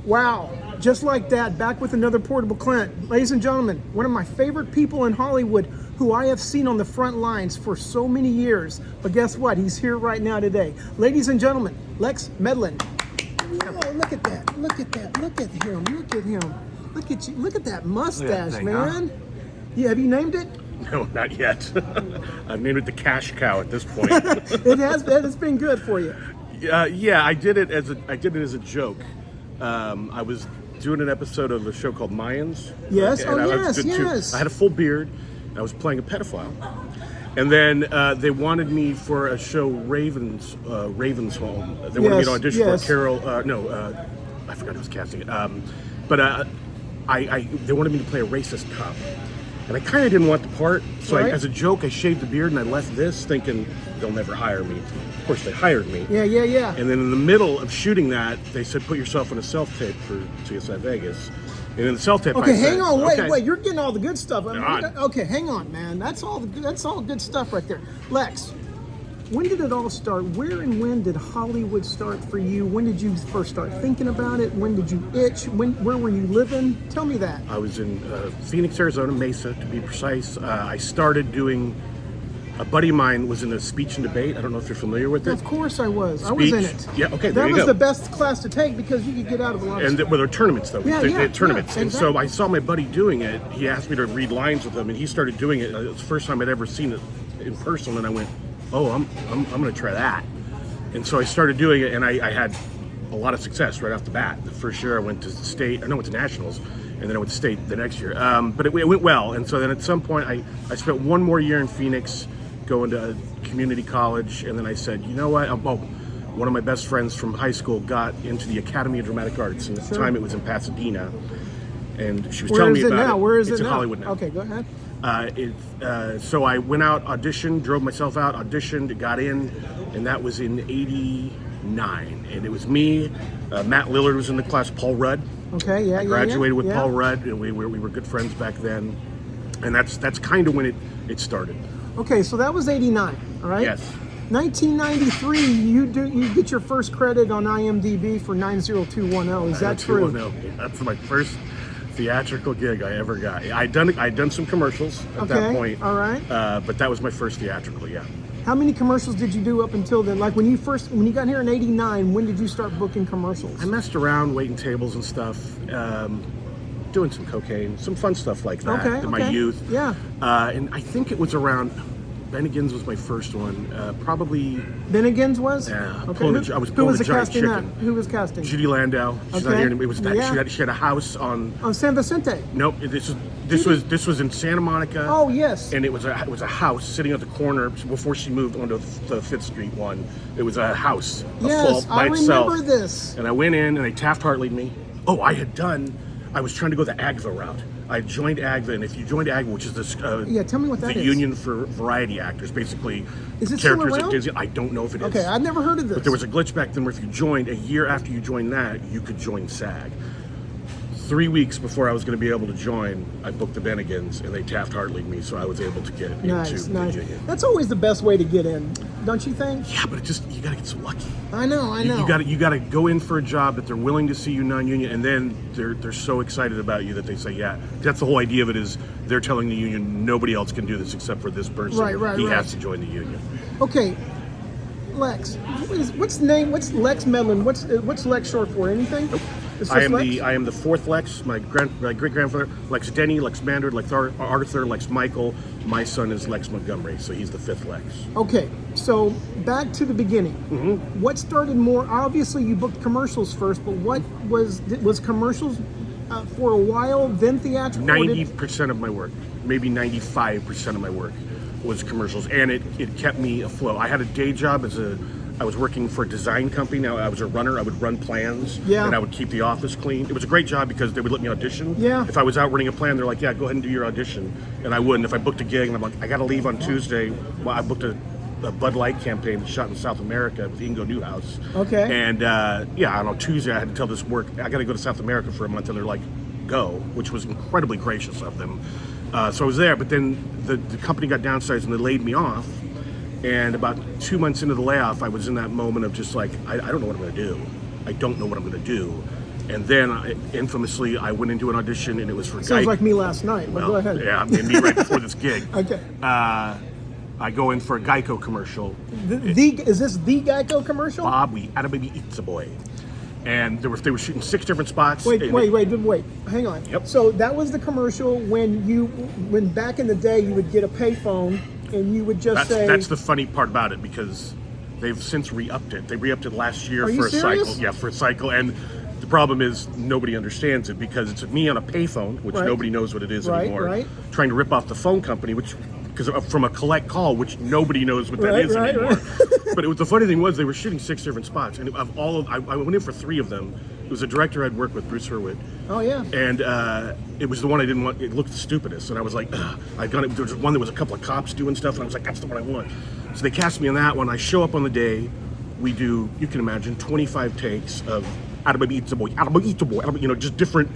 Wow, just like that, back with another Portable Clint. Ladies and gentlemen, one of my favorite people in Hollywood who I have seen on the front lines for so many years. But guess what? He's here right now today. Ladies and gentlemen, Lex Medlin. Oh, look at that. Look at that. Look at him. Look at him. Look at you. Look at that mustache, thing, man. Yeah, have you named it? No, not yet. I've named it the cash cow at this point. It's been good for you. Yeah, I did it as a joke. I was doing an episode of a show called Mayans. Yes. Yes. I had a full beard. I was playing a pedophile, and then they wanted me for a show, Raven's Home. They wanted me to audition for Carol. I forgot who was casting it. But they wanted me to play a racist cop. And I kind of didn't want the part, so as a joke, I shaved the beard and I left this thinking they'll never hire me. Of course, they hired me. Yeah. And then in the middle of shooting that, they said, put yourself on a self-tape for CSI Vegas. And in the self-tape, okay, I said, hang on, wait, you're getting all the good stuff. Okay, hang on, man. That's all good stuff right there. Lex, when did it all start? Where and when did Hollywood start for you? When did you first start thinking about it? When did you itch? Where were you living? Tell me that. I was in Phoenix, Arizona, Mesa, to be precise. I started doing, a buddy of mine was in a speech and debate. I don't know if you're familiar with it. Of course I was. I was in it. Yeah, okay, that was the best class to take because you could get out of a lot of stuff. Well, they're tournaments, though. They're tournaments. Yeah, exactly. And so I saw my buddy doing it. He asked me to read lines with him, and he started doing it. It was the first time I'd ever seen it in person, and I went, oh, I'm going to try that. And so I started doing it, and I had a lot of success right off the bat. The first year I went to state, I went to nationals, and then I went to state the next year. But it went well, and so then at some point I spent one more year in Phoenix going to community college, and then I said, you know what, one of my best friends from high school got into the Academy of Dramatic Arts, and at the time it was in Pasadena, and she was telling me about it. Where is it now? It's in Hollywood now. Okay, go ahead. So I went out, auditioned, drove myself out, auditioned, got in, and that was in '89. And it was me, Matt Lillard was in the class, Paul Rudd. Okay, I graduated with Paul Rudd, and we were good friends back then. And that's kind of when it started. Okay, so that was '89, all right? Yes. 1993, you get your first credit on IMDb for 90210. Is that true? 90210. That's my first theatrical gig I ever got. I'd done some commercials at that point. All right. But that was my first theatrical, yeah. How many commercials did you do up until then? Like when you got here in '89, when did you start booking commercials? I messed around waiting tables and stuff, doing some cocaine, some fun stuff like that in my youth. Yeah. And I think it was around, Bennigan's was my first one. Probably. Bennigan's was? Yeah. Okay. I was pulling a giant chicken. That? Who was casting? Judy Landau. She's not here anymore. It was she had a house on San Vicente. Nope. This was in Santa Monica. Oh yes. And it was a house sitting at the corner before she moved onto the Fifth Street one. It was a house, yes, by itself. I remember this. And I went in and they Taft-Hartley'd me. Oh, I was trying to go the AGVA route. I joined AGVA, and if you joined AGVA, which is this tell me what that the is. Union for Variety Actors, basically. Is it characters still around? at Disney. I don't know if it is. Okay, I've never heard of this. But there was a glitch back then where if you joined, a year after you joined that, you could join SAG. 3 weeks before I was going to be able to join, I booked the Bennigan's, and they Taft-Hartley'd me, so I was able to get into Virginia. That's always the best way to get in, don't you think? Yeah, but you got to get so lucky. I know. You got to go in for a job that they're willing to see you non-union, and then they're so excited about you that they say, yeah. That's the whole idea of it, is they're telling the union nobody else can do this except for this person. Right. He has to join the union. Okay, Lex. What's Lex Medlin? What's Lex short for? Anything? Nope. I am the fourth Lex. My great grandfather, Lex Denny, Lex Mandarin, Lex Arthur, Lex Michael. My son is Lex Montgomery, so he's the fifth Lex. Okay, so back to the beginning. Mm-hmm. What started more? Obviously, you booked commercials first, but what was commercials for a while, then theatrical? 90% of my work, maybe 95% of my work, was commercials, and it kept me afloat. I had a day job I was working for a design company. Now I was a runner. I would run plans, and I would keep the office clean. It was a great job because they would let me audition. Yeah. If I was out running a plan, they're like, "Yeah, go ahead and do your audition," and I would. And if I booked a gig, and I'm like, "I got to leave on Tuesday," well, I booked a Bud Light campaign shot in South America with Ingo Newhouse. Okay. And on Tuesday I had to tell this work, I got to go to South America for a month, and they're like, "Go," which was incredibly gracious of them. So I was there, but then the company got downsized and they laid me off. And about 2 months into the layoff, I was in that moment of just like, I don't know what I'm going to do. I don't know what I'm going to do. And then, infamously, I went into an audition, and it was for Sounds Geico. like me last night, but go ahead. Yeah, and me right before this gig. Okay. I go in for a Geico commercial. Is this the Geico commercial? Bob, we had a baby, eats a boy. And they were shooting 6 different spots. Wait. Hang on. Yep. So that was the commercial when back in the day you would get a payphone and you would just say. That's the funny part about it, because they've since re-upped it. They re-upped it last year Are you for a serious? cycle. Yeah, for a cycle. And the problem is nobody understands it, because it's me on a payphone, which Right. nobody knows what it is Right, anymore. right. Trying to rip off the phone company, because from a collect call, which nobody knows what that Right, is right, anymore. right. But the funny thing was, they were shooting 6 different spots, and I went in for 3 of them. It was a director I'd worked with, Bruce Hurwitz. Oh yeah. And it was the one I didn't want. It looked the stupidest, and I was like, ugh. There was one that was a couple of cops doing stuff, and I was like, that's the one I want. So they cast me on that one. I show up on the day. We do, you can imagine, 25 takes of "Atta eats a boy," just different,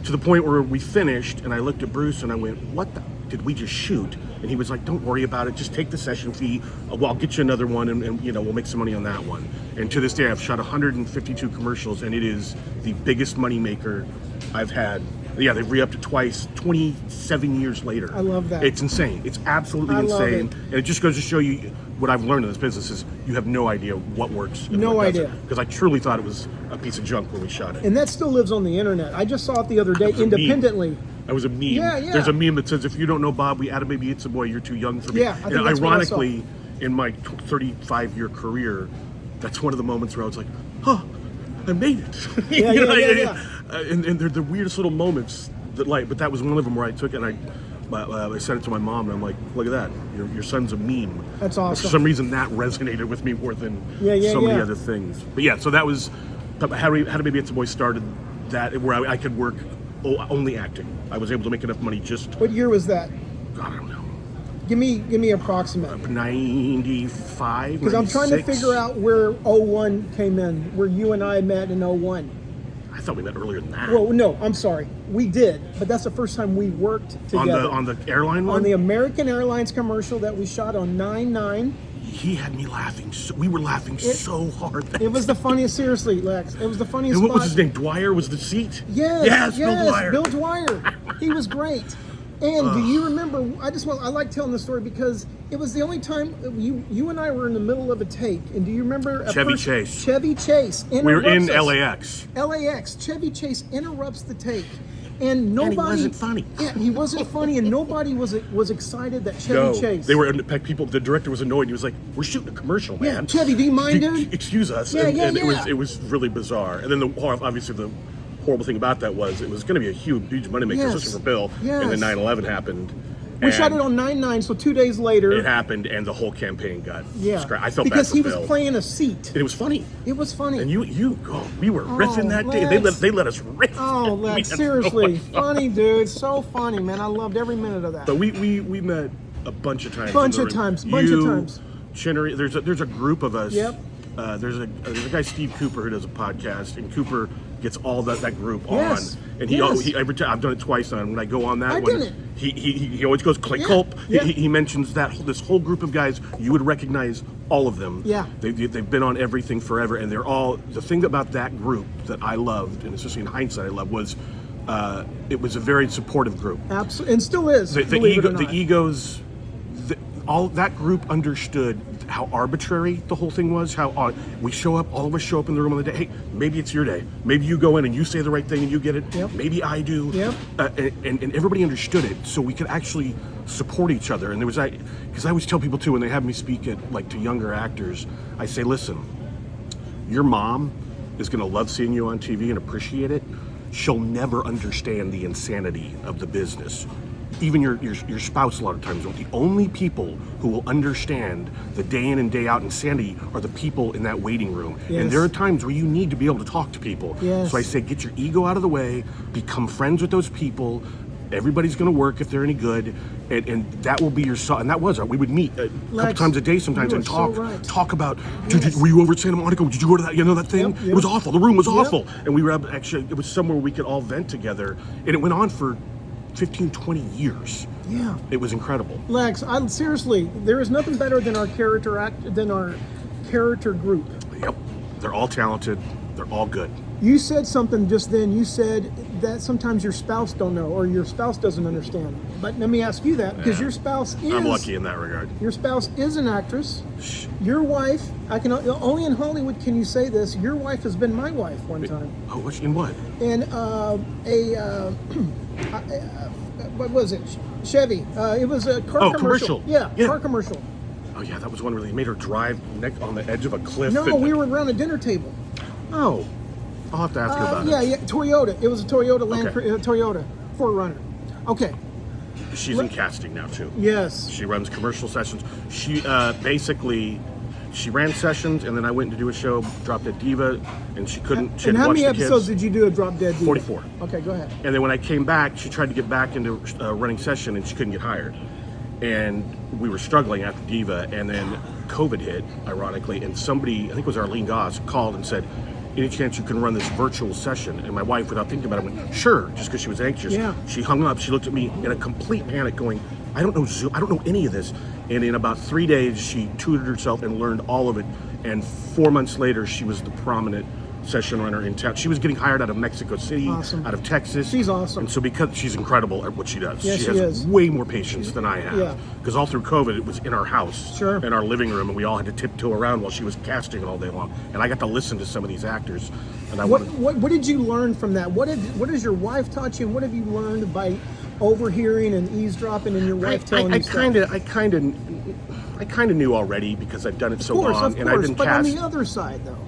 to the point where we finished, and I looked at Bruce and I went, "What the did we just shoot?" And he was like, "Don't worry about it. Just take the session fee. Well, I'll get you another one, and we'll make some money on that one." And to this day, I've shot 152 commercials, and it is the biggest money maker I've had. Yeah, they've re-upped it twice, 27 years later. I love that. It's insane. It's absolutely I love insane. it. And it just goes to show you what I've learned in this business is you have no idea what works. No idea. Because I truly thought it was a piece of junk when we shot it. And that still lives on the internet. I just saw it the other day It was a meme. independently. That was a meme. Yeah, yeah. There's a meme that says, "If you don't know Bob, we had a baby, it's a boy. You're too young for me." Yeah, I think and that's what I saw. ironically, in my 35-year career, that's one of the moments where I was like, "Huh, I made it." Yeah, yeah. And they're the weirdest little moments that, but that was one of them where I took it and I sent it to my mom, and I'm like, "Look at that, your son's a meme." That's awesome. For some reason, that resonated with me more than Yeah, so many yeah. other things. But yeah, so that was how a baby, it's a boy started that where I could work only acting. I was able to make enough money just. What year was that? God, I don't know. Give me approximate. 95. Because I'm trying to 96. figure out where 01 came in, where you and I met in 01. I thought we met earlier than that. Well, no, I'm sorry. We did, but that's the first time we worked together. on the airline one. On the American Airlines commercial that we shot on 9/9. He had me laughing. We were laughing so hard. It was the funniest, seriously, Lex. It was the funniest And what was spot. his name? Dwyer was the seat? Yes, Bill Dwyer. Bill Dwyer. He was great. And do you remember? I like telling the story because it was the only time you and I were in the middle of a take. And do you remember? Chevy Chase. Chevy Chase. We were in interrupts us. LAX. LAX. Chevy Chase interrupts the take, and nobody. And he wasn't funny. Yeah, he wasn't funny, and nobody was excited that Chevy No, Chase. they were. In fact, the director was annoyed. He was like, "We're shooting a commercial, Yeah, man. Chevy, do you mind, dude? Excuse us." Yeah, and yeah. it was really bizarre. And then obviously the horrible thing about that was it was going to be a huge moneymaker, Yes. especially for Bill. Yes. And then 9/11 happened. We and shot it on 9/9, so 2 days later. It happened, and the whole campaign got scrapped. I felt because bad for he Bill. was playing a seat. And it was funny. It was funny. And we were riffing that day. Lex. They let us riff. Oh, We Lex, had seriously, so much fun. funny, dude, so funny, man. I loved every minute of that. But we met a bunch of times. Bunch in the of ring. times, bunch of times. Chinnery, there's a group of us. Yep. There's a guy, Steve Cooper, who does a podcast, and Cooper gets all that group Yes. on. And Yes. he every time I've done it twice now. And when I go on that I one, did it. he always goes Clint Yeah. Culp. Yeah. He mentions this whole group of guys. You would recognize all of them. Yeah. They've been on everything forever, and they're all. The thing about that group that I loved, and especially in hindsight I loved, was it was a very supportive group. Absolutely, and still is. The believe it or not. egos, all that group understood how arbitrary the whole thing was. How we show up, all of us show up in the room on the day. Hey, maybe it's your day. Maybe you go in and you say the right thing and you get it. Yep. Maybe I do. Yep. And everybody understood it, so we could actually support each other. And there was because I always tell people too when they have me speak at to younger actors, I say, listen, your mom is going to love seeing you on TV and appreciate it. She'll never understand the insanity of the business. Even your spouse a lot of times won't. The only people who will understand the day in and day out insanity are the people in that waiting room. Yes. And there are times where you need to be able to talk to people. Yes. So I say, get your ego out of the way, become friends with those people. Everybody's going to work if they're any good, and that will be your and that was we would meet a couple Lex, times a day sometimes you and are talk so right. talk about. Yes. Were you over at Santa Monica? Did you go to that thing? Yep. It was awful. The room was Yep. awful, and we were actually it was somewhere we could all vent together, and it went on for 15, 20 years. Yeah. It was incredible. Lex, seriously, there is nothing better than our character group. Yep. They're all talented. They're all good. You said something just then. You said that sometimes your spouse don't know or your spouse doesn't understand. But let me ask you that because your spouse is. I'm lucky in that regard. Your spouse is an actress. Your wife, I can only in Hollywood can you say this. Your wife has been my wife one time. Oh, in what? In what was it? Chevy. It was a car commercial. Yeah, car commercial. Oh yeah, that was one where they made her drive on the edge of a cliff. No, we were around a dinner table. Oh, I'll have to ask her about it. Yeah, Toyota. It was a Toyota Toyota 4Runner. Okay. She's in casting now too. Yes. She runs commercial sessions. She basically she ran sessions, and then I went to do a show, Drop Dead Diva, and she couldn't. She and how many kids. episodes did you do of Drop Dead Diva? 44. Okay, go ahead. And then when I came back, she tried to get back into running session, and she couldn't get hired. And we were struggling after Diva, and then COVID hit, ironically, and somebody, I think it was Arlene Goss, called and said, any chance you can run this virtual session? And my wife, without thinking about it, went, sure, just because she was anxious. Yeah. She hung up, she looked at me in a complete panic going, I don't know Zoom, I don't know any of this. And in about 3 days, she tutored herself and learned all of it. And 4 months later, she was the prominent session runner in town. She was getting hired out of Mexico City, out of Texas. She's awesome. And so because she's incredible at what she does. Yes, she has way more patience than I have. Yeah. Because all through COVID, it was in our house, sure, in our living room, and we all had to tiptoe around while she was casting all day long. And I got to listen to some of these actors. And what did you learn from that? What has your wife taught you, and what have you learned by overhearing and eavesdropping and your wife telling you stuff? I kind of knew already because I've done it so long, and I've been but cast. On the other side, though,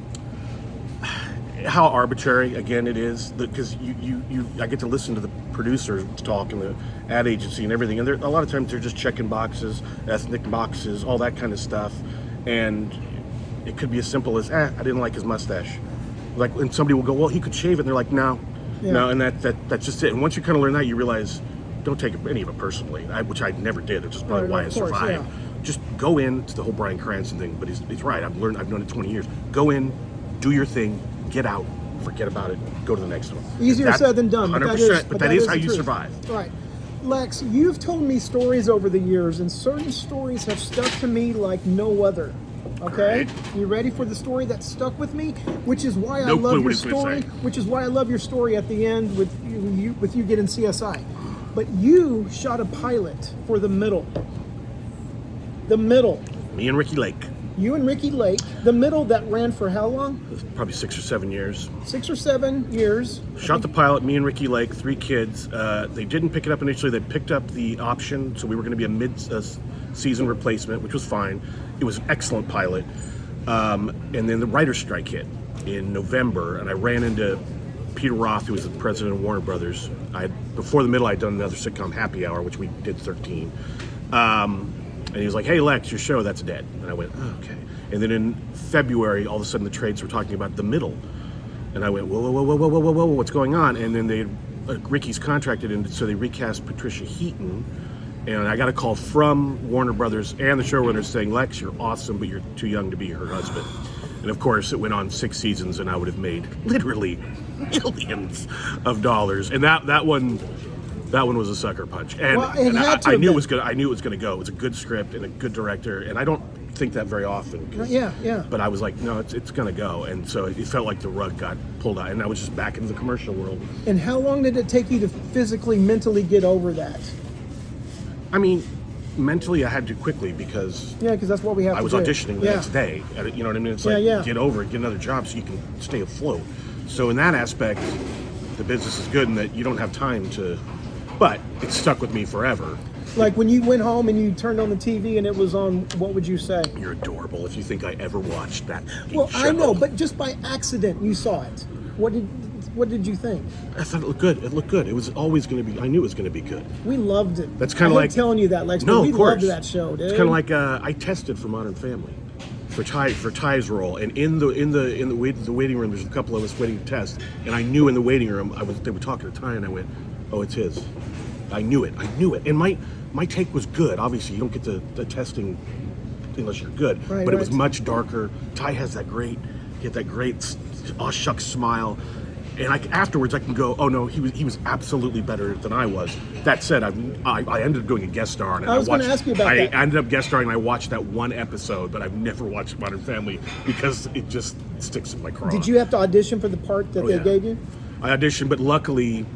how arbitrary again it is, because I get to listen to the producers talk and the ad agency and everything, and a lot of times they're just checking boxes, ethnic boxes, all that kind of stuff, and it could be as simple as I didn't like his mustache, like, and somebody will go, well, he could shave it, and they're like, no, and that's just it. And once you kind of learn that, you realize, don't take any of it personally, which I never did, which is probably why I survived. Just go in to the whole Bryan Cranston thing, but he's right. I've known it 20 years. Go in, do your thing, get out, forget about it, go to the next one. Easier said than done. 100%, but that is how you survive. Right. Lex, you've told me stories over the years, and certain stories have stuck to me like no other. Okay? Great. You ready for the story that stuck with me? Which is why I love your story. Which is why I love your story at the end with you getting CSI. But you shot a pilot for The Middle. The Middle. Me and Ricky Lake. You and Ricky Lake. The Middle, that ran for how long? Probably 6 or 7 years. 6 or 7 years. Shot the pilot, me and Ricky Lake, 3 kids. They didn't pick it up initially. They picked up the option, so we were going to be a mid-season replacement, which was fine. It was an excellent pilot. And then the writer's strike hit in November, and I ran into Peter Roth, who was the president of Warner Brothers. Before The Middle, I'd done another sitcom, Happy Hour, which we did 13. And he was like, hey, Lex, your show, that's dead. And I went, oh, okay. And then in February, all of a sudden the trades were talking about The Middle. And I went, whoa, what's going on? And then Ricky's contracted, and so they recast Patricia Heaton. And I got a call from Warner Brothers and the showrunners saying, Lex, you're awesome, but you're too young to be her husband. And of course, it went on 6 seasons, and I would have made literally millions of dollars. And that one was a sucker punch. And, I knew it was good. I knew it was going to go. It was a good script and a good director, and I don't think that very often. Yeah. But I was like, no, it's going to go. And so it felt like the rug got pulled out, and I was just back into the commercial world. And how long did it take you to physically, mentally get over that? I mean, mentally I had to quickly because that's what we have. I was auditioning the next day. You know what I mean? It's like get over it, get another job so you can stay afloat. So in that aspect, the business is good in that you don't have time to. But it stuck with me forever. Like when you went home and you turned on the TV and it was on, what would you say? You're adorable if you think I ever watched that show. I know, but just by accident you saw it. What did you think? I thought it looked good. It looked good. It was always going to be. I knew it was going to be good. We loved it. That's kind of like telling you that, Lex. No, we of course. loved that show, dude. It's kind of like I tested for Modern Family, for Ty's role, and in the waiting room, there's a couple of us waiting to test, and I knew in the waiting room they were talking to Ty, and I went, oh, it's his. I knew it, and my take was good. Obviously, you don't get the testing unless you're good, but it was much darker. Ty has that great, aw shucks smile. And afterwards I can go, oh no, he was absolutely better than I was. That said, I ended up doing a guest star on it. I was going to ask you about that. I ended up guest starring, and I watched that one episode, but I've never watched Modern Family because it just sticks in my craw. Did you have to audition for the part that they gave you? I auditioned, but luckily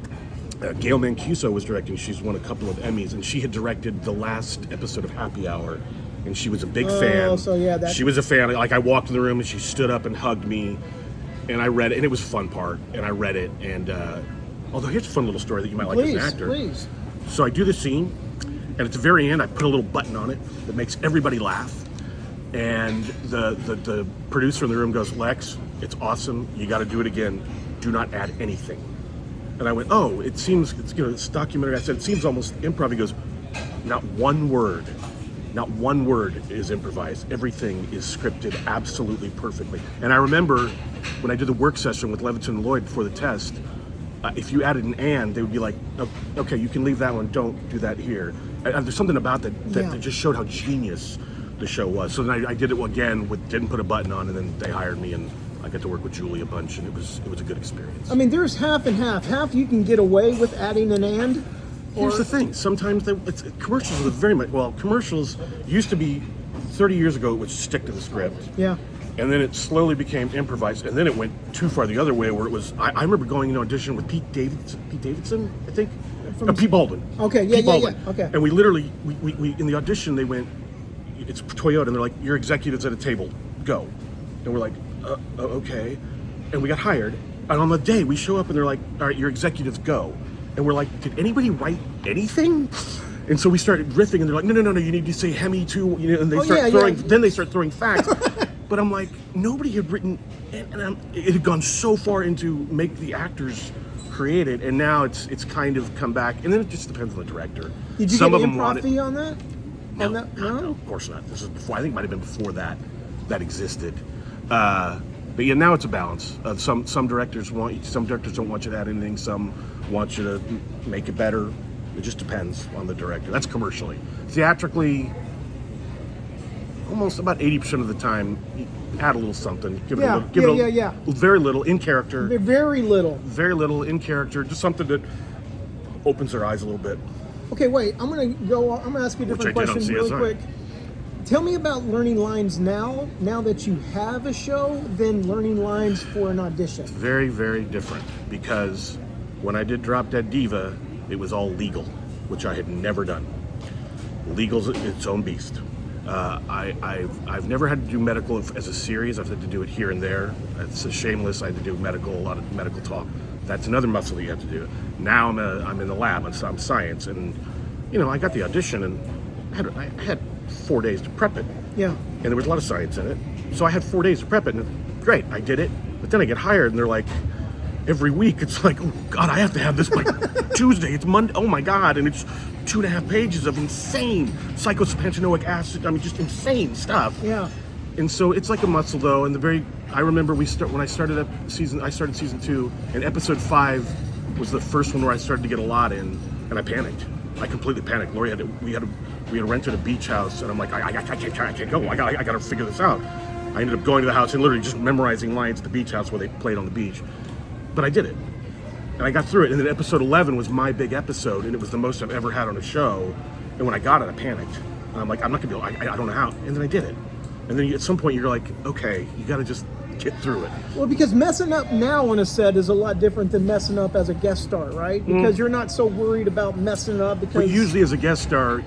Gail Mancuso was directing. She's won a couple of Emmys, and she had directed the last episode of Happy Hour, and she was a big fan. So yeah, she was a fan. Like, I walked in the room and she stood up and hugged me. And I read it, and it was a fun part, and I read it, and although here's a fun little story that you might like as an actor. Please. So I do the scene, and at the very end, I put a little button on it that makes everybody laugh, and the producer in the room goes, Lex, it's awesome, you got to do it again, do not add anything. And I went, oh, it seems, it's documentary. I said, it seems almost improv. He goes, not one word is improvised. Everything is scripted absolutely perfectly. And I remember when I did the work session with Leviton and Lloyd before the test, if you added an and, they would be like, oh, okay, you can leave that one, don't do that here. There's something about that just showed how genius the show was. So then I did it again, didn't put a button on, and then they hired me, and I got to work with Julie a bunch, and it was a good experience. I mean, there's half and half. Half you can get away with adding an and. Here's the thing. Sometimes commercials are very much, commercials used to be 30 years ago, it would stick to the script. Yeah. And then it slowly became improvised, and then it went too far the other way, where it was. I remember going into audition with Pete Davidson, I think, Pete Baldwin. Okay, yeah. Okay. And we literally, we in the audition, they went, it's Toyota, and they're like, your executive's at a table, go. And we're like, okay. And we got hired, and on the day we show up, and they're like, all right, your executives go. And we're like, did anybody write anything? And so we started riffing, and they're like, no, you need to say Hemi too, and they start throwing. Then they start throwing facts. But I'm like, nobody had written, and it had gone so far into make the actors create it, and now it's kind of come back, and then it just depends on the director. Did you Some get of an them improv fee on that? No, of course not. This is before. I think it might have been before that existed. But yeah, now it's a balance. Some directors don't want you to add anything. Some want you to make it better. It just depends on the director. That's commercially. Theatrically, almost about 80% of the time, you add a little something. Give it very little in character. Very little in character. Just something that opens their eyes a little bit. Okay, wait. I'm gonna ask you a different question really quick. Tell me about learning lines now that you have a show, than learning lines for an audition. It's very, very different, because when I did Drop Dead Diva, it was all legal, which I had never done. Legal's its own beast. I've never had to do medical as a series. I've had to do it here and there. It's a Shameless. I had to do a lot of medical talk. That's another muscle that you have to do. Now I'm in the lab. I'm science, and I got the audition, and I had 4 days to prep it. Yeah. And there was a lot of science in it, so I had 4 days to prep it, and great, I did it. But then I get hired, and they're like, every week it's like, oh God, I have to have this by Tuesday. It's Monday. Oh my God, and it's 2.5 pages of insane psychosapantanoic acid. I mean, just insane stuff. Yeah. And so it's like a muscle, though. And I remember when I started season 2, and episode 5 was the first one where I started to get a lot in, and I panicked. I completely panicked. Lori we had rented a beach house, and I'm like, I can't go. I got to figure this out. I ended up going to the house and literally just memorizing lines at the beach house where they played on the beach. But I did it, and I got through it. And then episode 11 was my big episode, and it was the most I've ever had on a show. And when I got it, I panicked. And I'm like, I'm not gonna be able. I don't know how. And then I did it. And then at some point, you're like, okay, you got to just get through it. Well, because messing up now on a set is a lot different than messing up as a guest star, right? Because you're not so worried about messing up. Because but usually, as a guest star,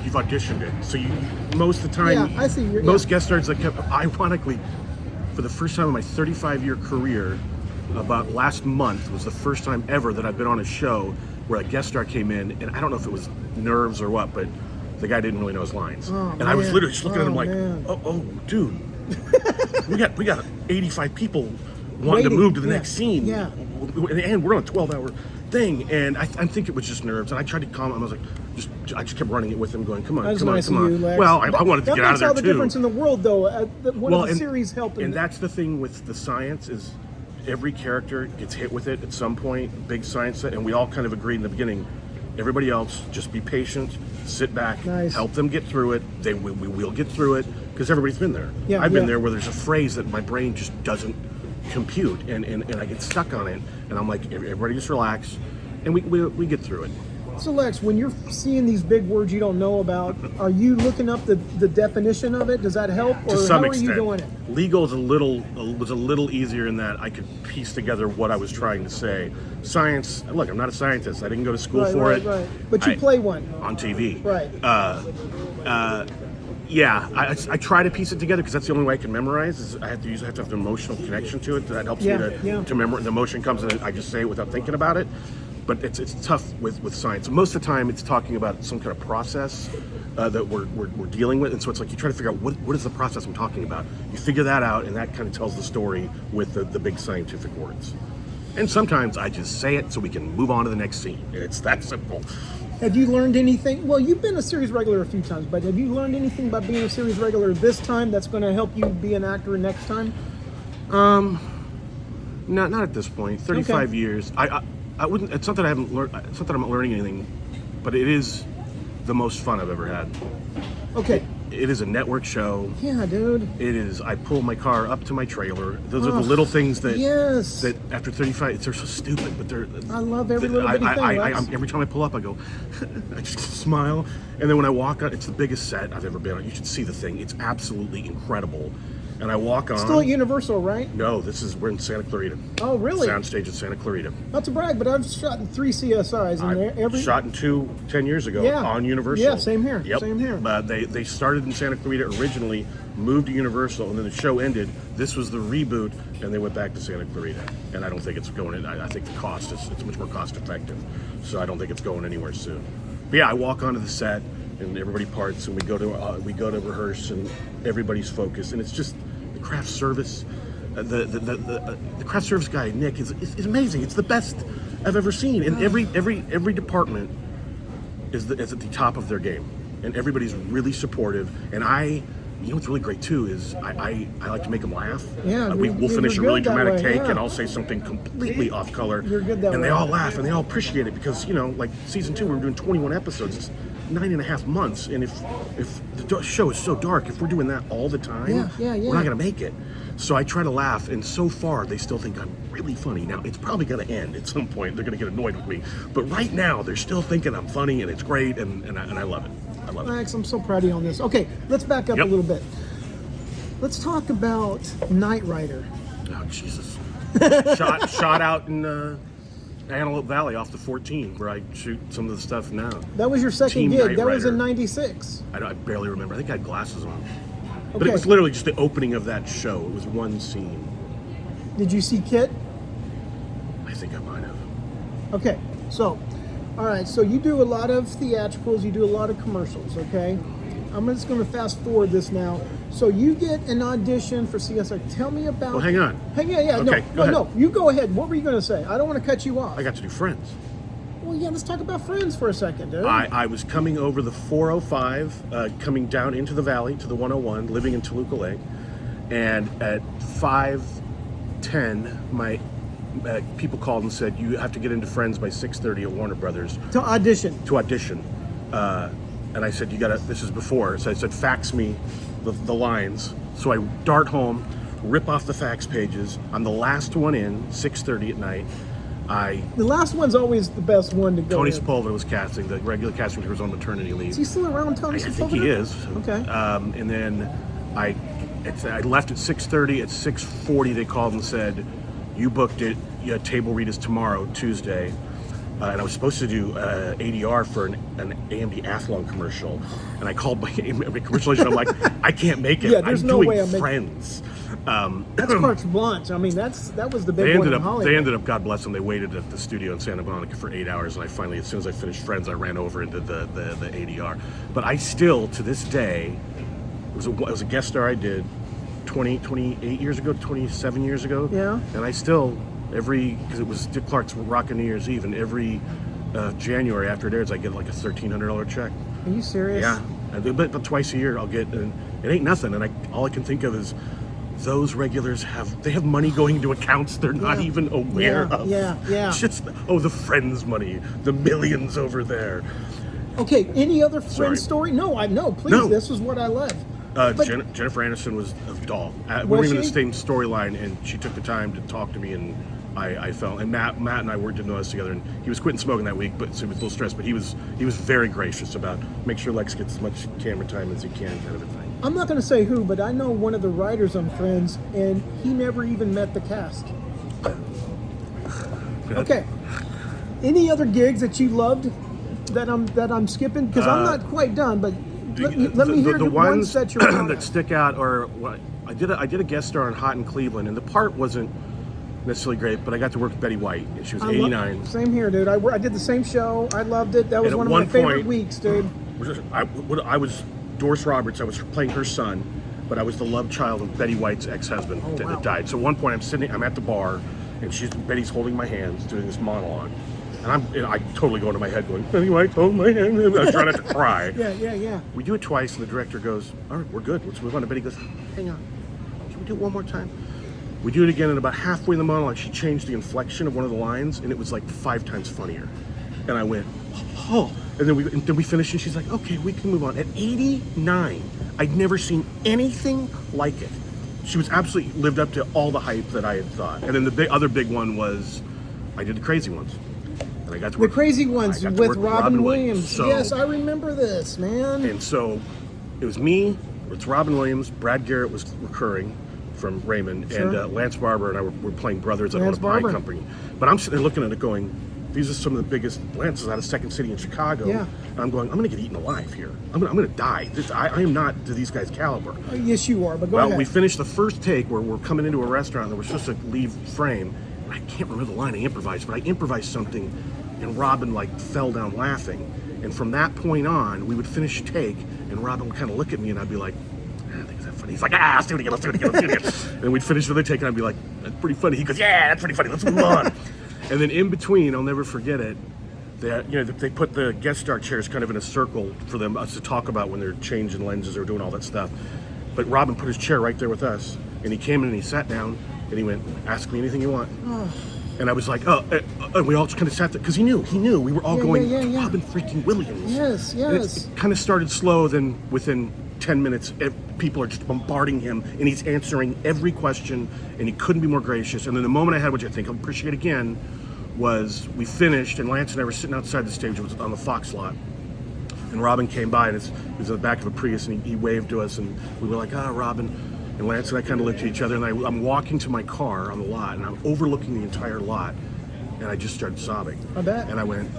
you've auditioned it, so most of the time, I see. Most guest stars that kept, ironically, for the first time in my 35-year career, about last month was the first time ever that I've been on a show where a guest star came in, and I don't know if it was nerves or what, but the guy didn't really know his lines, I was literally just looking at him like, oh, dude. we got 85 people wanting to move to the next scene. Yeah. And we're on a 12-hour thing. And I think it was just nerves. And I tried to calm him. I was like, I just kept running it with him, going, come on. You, Lex. Well, I wanted to get out of there too. That makes all the difference in the world, though. The series helping. And that's the thing with the science is every character gets hit with it at some point. Big science set, and we all kind of agreed in the beginning. Everybody else, just be patient, sit back, help them get through it. We will get through it, because everybody's been there. I've been there where there's a phrase that my brain just doesn't compute, and I get stuck on it, and I'm like, everybody just relax, and we get through it. So Lex, when you're seeing these big words you don't know about, are you looking up the definition of it? Does that help, or To some how extent. are you doing it? Legal is was a little easier in that I could piece together what I was trying to say. Science, look, I'm not a scientist. I didn't go to school for it. Right. But you play one on TV. Right. Yeah, I try to piece it together because that's the only way I can memorize. Is I have to have an emotional connection to it. That helps me to memorize. The emotion comes and I just say it without thinking about it. But it's tough with science. Most of the time, it's talking about some kind of process that we're dealing with, and so it's like you try to figure out what is the process I'm talking about. You figure that out, and that kind of tells the story with the big scientific words. And sometimes I just say it so we can move on to the next scene. It's that simple. Have you learned anything? Well, you've been a series regular a few times, but have you learned anything by being a series regular this time that's going to help you be an actor next time? Not at this point. 35 years. I wouldn't. It's not that I haven't learned. It's not that I'm not learning anything, but it is the most fun I've ever had. Okay. It is a network show. Yeah, dude. It is. I pull my car up to my trailer. Those are the little things that. Yes. That after 35, they're so stupid, but they're. I love every little bitty thing. Every time I pull up, I go, I just smile, and then when I walk out, it's the biggest set I've ever been on. You should see the thing. It's absolutely incredible. And I walk on. Still at Universal, right? No, we're in Santa Clarita. Oh, really? Soundstage in Santa Clarita. Not to brag, but I've shot in 3 CSIs, and shot in 2 10 years ago on Universal. Yeah, same here. Yep. Same here. They started in Santa Clarita originally, moved to Universal, and then the show ended. This was the reboot, and they went back to Santa Clarita. And I don't think it's going in. I think the cost it's much more cost effective, so I don't think it's going anywhere soon. But yeah, I walk onto the set, and everybody parts, and we go to rehearse, and everybody's focused, and it's just. Craft service, the craft service guy Nick is amazing. It's the best I've ever seen. And every department is at the top of their game, and everybody's really supportive. And you know what's really great too is I like to make them laugh. Yeah, we'll finish a really dramatic take, yeah. And I'll say something completely off color. You're good that and way. they all laugh and they all appreciate it because like season 2 we were doing 21 episodes. It's 9.5 months, and if the show is so dark, if we're doing that all the time, we're not gonna make it. So I try to laugh, and so far they still think I'm really funny. Now it's probably gonna end at some point. They're gonna get annoyed with me, but right now they're still thinking I'm funny, and it's great, and I love it. I love it. Max, I'm so proud of you on this. Okay, let's back up a little bit. Let's talk about Knight Rider. Oh Jesus! shot out in. Antelope Valley off the 14 where I shoot some of the stuff now. That was your second Team gig. Knight That was in Rider. '96. I barely remember. I think I had glasses on. But Okay. it was literally just the opening of that show. It was one scene. Did you see Kit? I think I might have. Okay, so, all right, so you do a lot of theatricals, you do a lot of commercials, okay? I'm just going to fast forward this now. So you get an audition for CSI. Tell me about... Well, hang on. Yeah, Okay, no, you go ahead. What were you going to say? I don't want to cut you off. I got to do Friends. Well, yeah, let's talk about Friends for a second, dude. I was coming over the 405, coming down into the valley to the 101, living in Toluca Lake. And at 5:10, my people called and said, you have to get into Friends by 6:30 at Warner Brothers. To audition. And I said, this is before. So I said, fax me the lines. So I dart home, rip off the fax pages. I'm the last one in, 6:30 at night. The last one's always the best one to go. Tony in. Sepulveda was casting. The regular casting was on maternity leave. Is he still around, Tony Sepulveda? I think he is. Okay. And then I left at 6:30. At 6:40, they called and said, you booked it. You had table read is tomorrow, Tuesday. And I was supposed to do ADR for an AMD Athlon commercial. And I called my commercial agent. I'm like, I can't make it. Yeah, there's I'm no doing way I'm Friends. That's carte blanche. I mean, that was the big one in Hollywood. They ended up, God bless them, they waited at the studio in Santa Monica for 8 hours. And I finally, as soon as I finished Friends, I ran over into the ADR. But I still, to this day, it was a guest star I did 28 years ago, 27 years ago. Yeah. And I still, because it was Dick Clark's Rockin' New Year's Eve, and every January after it airs, I get like a $1,300 check. Are you serious? Yeah. But twice a year I'll get, and it ain't nothing. And all I can think of is those regulars have money going into accounts they're not even aware of. Yeah. Just, the Friends money, the millions over there. Okay, any other Friends story? No, please, No. this is what I love. Jennifer Aniston was a doll. We Was were even in the she? same storyline, and she took the time to talk to me, and I felt. And Matt and I worked in us together, and he was quitting smoking that week, but so he was a little stressed. But he was very gracious about make sure Lex gets as much camera time as he can, kind of a thing. I'm not going to say who, but I know one of the writers on Friends, and he never even met the cast. Okay. Any other gigs that you loved that I'm skipping? Because I'm not quite done, but let me hear the ones that you're proud that of. stick out. Or what I did a guest star on Hot in Cleveland, and the part wasn't necessarily great, but I got to work with Betty White, and she was 89. Same here, dude. I did the same show. I loved it. That was And one at of my one favorite point- weeks, dude. I was Doris Roberts. I was playing her son, but I was the love child of Betty White's ex-husband Oh, wow. that died. So at one point, I'm at the bar, and Betty's holding my hands, doing this monologue, and I totally go into my head going, Betty White hold my hand. I'm trying not to cry. Yeah. We do it twice, and the director goes, all right, we're good. Let's move on. And Betty goes, hang on. Can we do it one more time? We do it again, and about halfway in the monologue, she changed the inflection of one of the lines, and it was like 5 times funnier. And I went, oh. And then we finished, and she's like, okay, we can move on. At 89, I'd never seen anything like it. She was absolutely lived up to all the hype that I had thought. And then the other big one was, I did the Crazy Ones. And I got to The work, Crazy Ones I got to with work Robin Williams. So, Yes, I remember this, man. and so it was me, it's Robin Williams, Brad Garrett was recurring from Raymond, Sure. and Lance Barber and I were playing brothers at Lance a pie Barber. company. But I'm sitting there looking at it going, these are some of the biggest Lance's out of Second City in Chicago. Yeah. And I'm going, I'm going to get eaten alive here. I'm going to die. I am not to these guys' caliber. Yes, you are, but go Well, ahead. we finished the first take where we're coming into a restaurant and we're supposed to leave frame. And I can't remember the line I improvised, but I improvised something, and Robin like fell down laughing. And from that point on, we would finish take, and Robin would kind of look at me, and I'd be like, I think that's funny. He's like, let's do it again, let's do it again, let's do it again. And we'd finish another take, and I'd be like, that's pretty funny. He goes, yeah, that's pretty funny. Let's move on. And then in between, I'll never forget it. They put the guest star chairs kind of in a circle for us to talk about when they're changing lenses or doing all that stuff. But Robin put his chair right there with us, and he came in and he sat down, and he went, ask me anything you want. And I was like, and we all just kind of sat there, because he knew. We were all going, yeah. Robin freaking Williams. Yes. And it kind of started slow, then within 10 minutes, people are just bombarding him, and he's answering every question, and he couldn't be more gracious. And then the moment I had, which I think I'll appreciate again, was we finished, and Lance and I were sitting outside the stage, it was on the Fox lot, and Robin came by, and he was in the back of a Prius, and he waved to us, and we were like, Robin. And Lance and I kind of looked at each other, and I'm walking to my car on the lot, and I'm overlooking the entire lot, and I just started sobbing. I bet. And I went,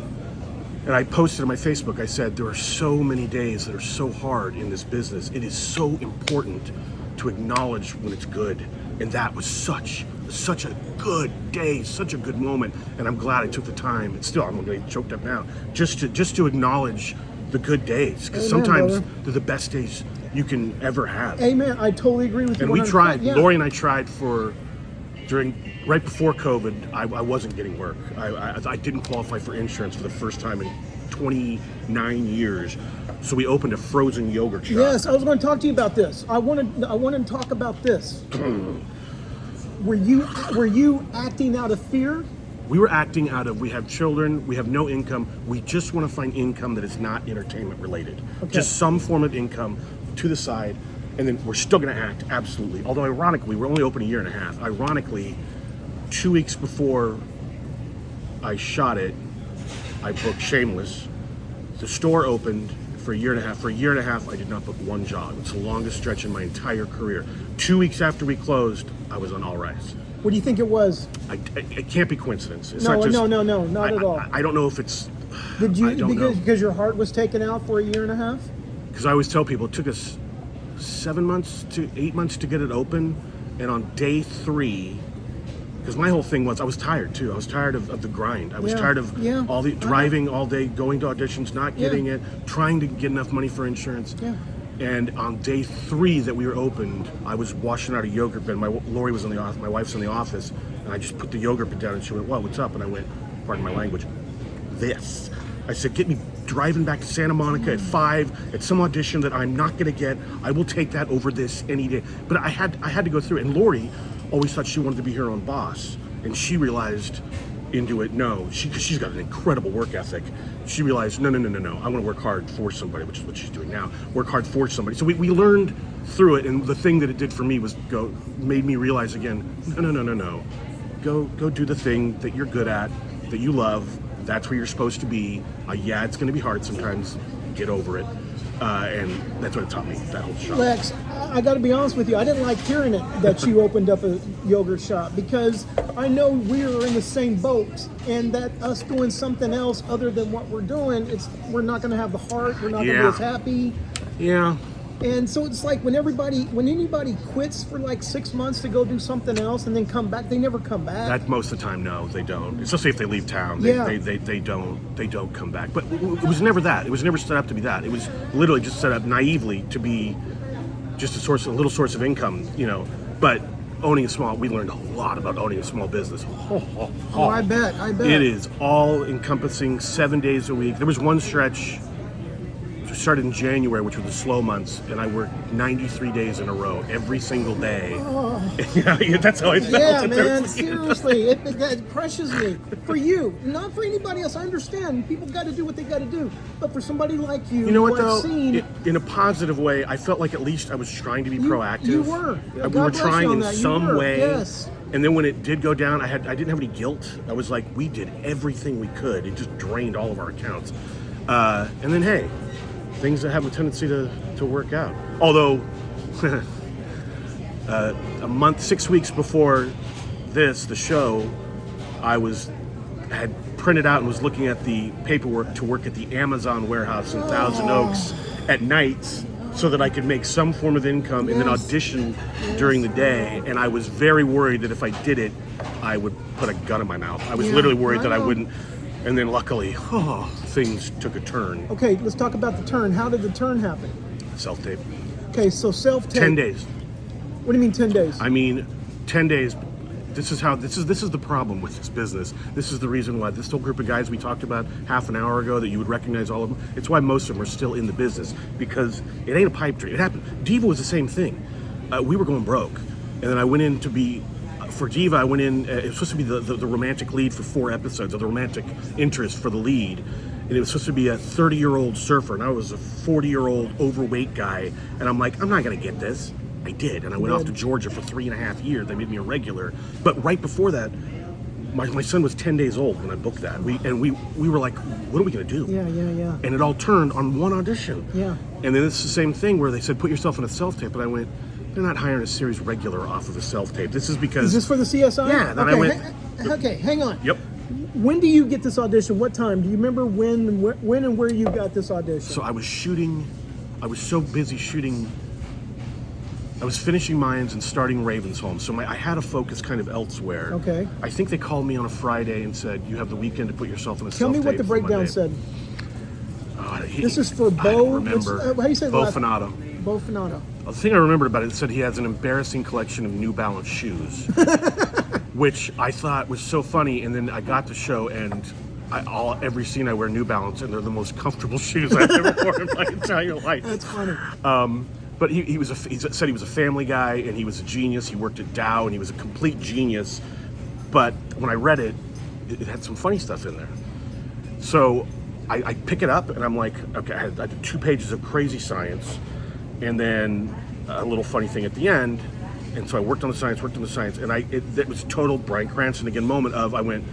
and I posted on my Facebook, I said, there are so many days that are so hard in this business. It is so important to acknowledge when it's good. And that was such a good day, such a good moment. And I'm glad I took the time. And still, I'm going to get choked up now. Just to acknowledge the good days. Because sometimes brother. they're the best days you can ever have. Amen. I totally agree with you. And we 100%. tried, Yeah. Lori and I tried right before COVID, I wasn't getting work. I didn't qualify for insurance for the first time in 29 years. So we opened a frozen yogurt shop. Yes, I was going to talk to you about this. I wanted to talk about this. Were you acting out of fear? We were acting out of, we have children, we have no income, we just want to find income that is not entertainment related. Okay. Just some form of income to the side, and then we're still going to act, absolutely. Although ironically, we're only open a year and a half. Ironically, 2 weeks before I shot it, I booked Shameless. The store opened for a year and a half. For a year and a half, I did not book one job. It's the longest stretch in my entire career. 2 weeks after we closed, I was on All Rise. What do you think it was? It can't be coincidence. It's No, not just, no, not at all. I don't know if it's. Did you I don't know. because your heart was taken out for a year and a half? Because I always tell people it took us 7 months to 8 months to get it open, and on day 3, because my whole thing was I was tired too. I was tired of the grind. I was tired of all the driving all day, going to auditions, not getting it, trying to get enough money for insurance. Yeah. And on day 3 that we were opened, I was washing out a yogurt bin. Lori was in the office. My wife's in the office, and I just put the yogurt bin down, and she went, "Well, what's up?" And I went, "Pardon my language, this." I said, "Get me driving back to Santa Monica at 5 at some audition that I'm not going to get. I will take that over this any day." But I had to go through it. And Lori always thought she wanted to be her own boss, and she realized into it. No, she's got an incredible work ethic. She realized, no. I want to work hard for somebody, which is what she's doing now. Work hard for somebody. So we learned through it, and the thing that it did for me was made me realize again, no. Go do the thing that you're good at, that you love. That's where you're supposed to be. Yeah, it's going to be hard sometimes. Get over it. And that's what it taught me, that whole shop. Lex, I got to be honest with you. I didn't like hearing it that you opened up a yogurt shop, because I know we are in the same boat, and that us doing something else other than what we're doing, we're not going to have the heart. We're not going to be as happy. Yeah. And so it's like when anybody quits for like 6 months to go do something else and then come back, they never come back. That most of the time, no, they don't. Especially if they leave town, they don't come back. But it was never that. It was never set up to be that. It was literally just set up naively to be just a little source of income, But owning we learned a lot about owning a small business. Oh, I bet. It is all encompassing, 7 days a week. There was one stretch. Started in January, which were the slow months, and I worked 93 days in a row, every single day. Oh. Yeah, that's how I felt. Yeah, man, seriously, it crushes me. For you, not for anybody else. I understand. People got to do what they got to do. But for somebody like you, know what though? Seen, in a positive way, I felt like at least I was trying to be proactive. You were. We were trying in some way. Yes. And then when it did go down, I didn't have any guilt. I was like, we did everything we could. It just drained all of our accounts. And then, hey, things that have a tendency to work out. Although, a month, 6 weeks before the show, I had printed out and was looking at the paperwork to work at the Amazon warehouse in Thousand Oaks at nights so that I could make some form of income and then audition during the day. And I was very worried that if I did it, I would put a gun in my mouth. I was literally worried that I wouldn't. And then luckily, things took a turn. Okay, let's talk about the turn. How did the turn happen? Self-tape. Okay, so self-tape. 10 days. What do you mean 10 days? I mean, 10 days. This is the problem with this business. This is the reason why this whole group of guys we talked about half an hour ago that you would recognize all of them. It's why most of them are still in the business, because it ain't a pipe dream. It happened. Diva was the same thing. We were going broke, and then I went in to be. For Diva, I went in, it was supposed to be the romantic lead for 4 episodes, or the romantic interest for the lead. And it was supposed to be a 30-year-old surfer, and I was a 40-year-old overweight guy. And I'm like, I'm not going to get this. I did, and I went off to Georgia for 3.5 years. They made me a regular. But right before that, my son was 10 days old when I booked that. We were like, what are we going to do? Yeah. And it all turned on one audition. Yeah. And then it's the same thing where they said, put yourself in a self-tape. And I went, they're not hiring a series regular off of a self-tape. This is because... Is this for the CSI? Yeah. Then I went... Okay, hang on. Yep. When do you get this audition? What time? Do you remember when and where you got this audition? So I was so busy shooting... I was finishing Mayans and starting Ravensholm. So I had a focus kind of elsewhere. Okay. I think they called me on a Friday and said, you have the weekend to put yourself in a Tell self-tape. me what the breakdown said. This is for Bo... I don't remember. How do you say Bo that? Fanato. Bo Fanato. The thing I remembered about it said he has an embarrassing collection of New Balance shoes, which I thought was so funny. And then I got the show, and every scene I wear New Balance, and they're the most comfortable shoes I've ever worn in my entire life. That's funny. But he said he was a family guy, and he was a genius. He worked at Dow, and he was a complete genius. But when I read it, it had some funny stuff in there. So I pick it up, and I'm like, okay, I did 2 pages of crazy science, and then a little funny thing at the end. And so I worked on the science, and it was a total Bryan Cranston again moment of, I went,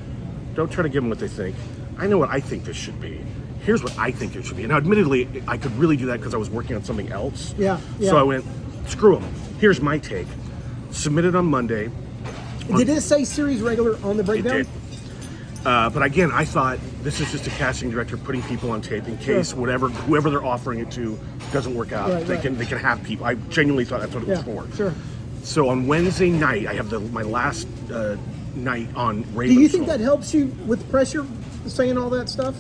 don't try to give them what they think. I know what I think this should be. Here's what I think it should be. Now, admittedly, I could really do that because I was working on something else. Yeah. So I went, screw them. Here's my take. Submitted on Monday. Did it say series regular on the breakdown? It did. But again, I thought this is just a casting director putting people on tape in case whoever they're offering it to doesn't work out. They can have people. I genuinely thought that's what it was for. Sure. So on Wednesday night, I have my last night on Ravensholm. Do you think that helps you with pressure, saying all that stuff?